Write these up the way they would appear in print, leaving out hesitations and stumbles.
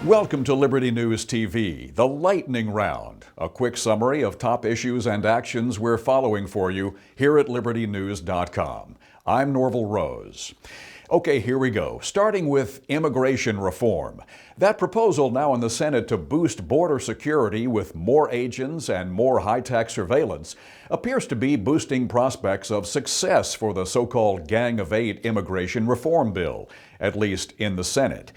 Welcome to Liberty News TV, the lightning round, a quick summary of top issues and actions we're following for you here at LibertyNEWS.com. I'm Norvell Rose. Okay, here we go. Starting with immigration reform. That proposal now in the Senate to boost border security with more agents and more high-tech surveillance appears to be boosting prospects of success for the so-called Gang of Eight immigration reform bill, at least in the Senate.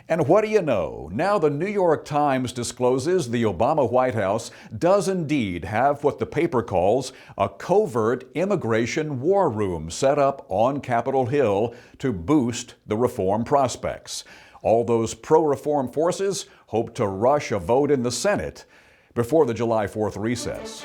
And what do you know? Now the New York Times discloses the Obama White House does indeed have what the paper calls a covert immigration war room set up on Capitol Hill to boost the reform prospects. All those pro-reform forces hope to rush a vote in the Senate before the July 4th recess.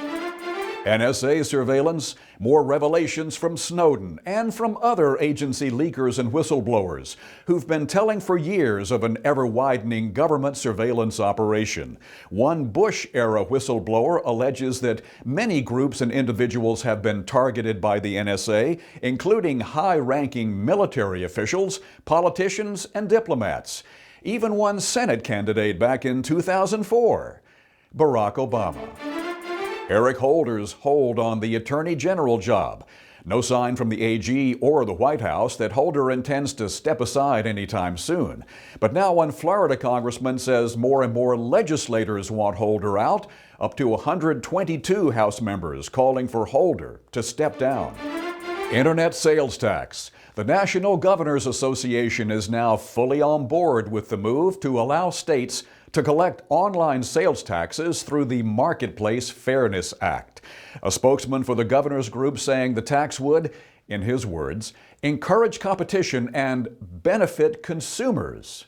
NSA surveillance, more revelations from Snowden and from other agency leakers and whistleblowers who've been telling for years of an ever-widening government surveillance operation. One Bush-era whistleblower alleges that many groups and individuals have been targeted by the NSA, including high-ranking military officials, politicians, and diplomats. Even one Senate candidate back in 2004, Barack Obama. Eric Holder's hold on the Attorney General job. No sign from the AG or the White House that Holder intends to step aside anytime soon. But now one Florida congressman says more and more legislators want Holder out, up to 122 House members calling for Holder to step down. Internet sales tax. The National Governors Association is now fully on board with the move to allow states to collect online sales taxes through the Marketplace Fairness Act. A spokesman for the governors group saying the tax would, in his words, encourage competition and benefit consumers.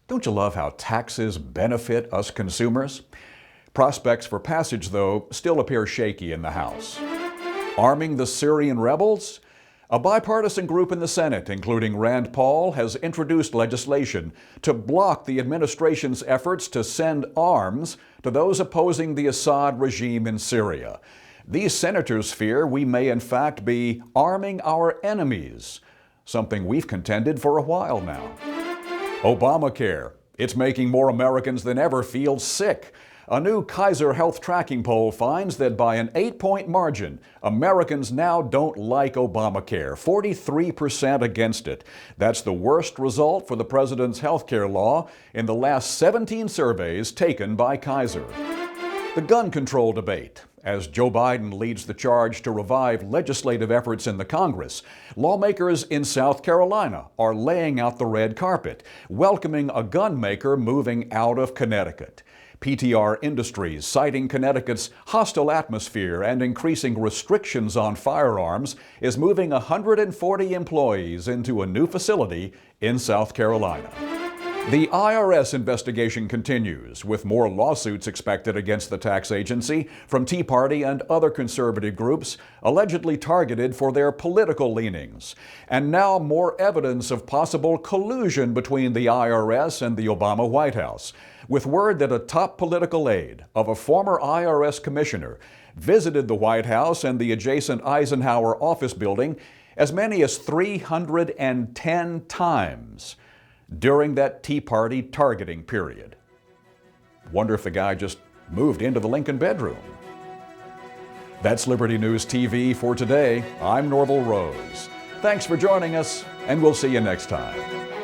Don't you love how taxes benefit us consumers? Prospects for passage, though, still appear shaky in the House. Arming the Syrian rebels? A bipartisan group in the Senate, including Rand Paul, has introduced legislation to block the administration's efforts to send arms to those opposing the Assad regime in Syria. These senators fear we may in fact be arming our enemies, something we've contended for a while now. Obamacare. It's making more Americans than ever feel sick. A new Kaiser Health tracking poll finds that by an 8-point margin, Americans now don't like Obamacare, 43% against it. That's the worst result for the president's health care law in the last 17 surveys taken by Kaiser. The gun control debate. As Joe Biden leads the charge to revive legislative efforts in the Congress, lawmakers in South Carolina are laying out the red carpet, welcoming a gun maker moving out of Connecticut. PTR Industries, citing Connecticut's hostile atmosphere and increasing restrictions on firearms, is moving 140 employees into a new facility in South Carolina. The IRS investigation continues, with more lawsuits expected against the tax agency from Tea Party and other conservative groups allegedly targeted for their political leanings. And now more evidence of possible collusion between the IRS and the Obama White House, with word that a top political aide of a former IRS commissioner visited the White House and the adjacent Eisenhower office building as many as 310 times during that Tea Party targeting period. Wonder if the guy just moved into the Lincoln bedroom. That's Liberty News TV for today. I'm Norvell Rose. Thanks for joining us, and we'll see you next time.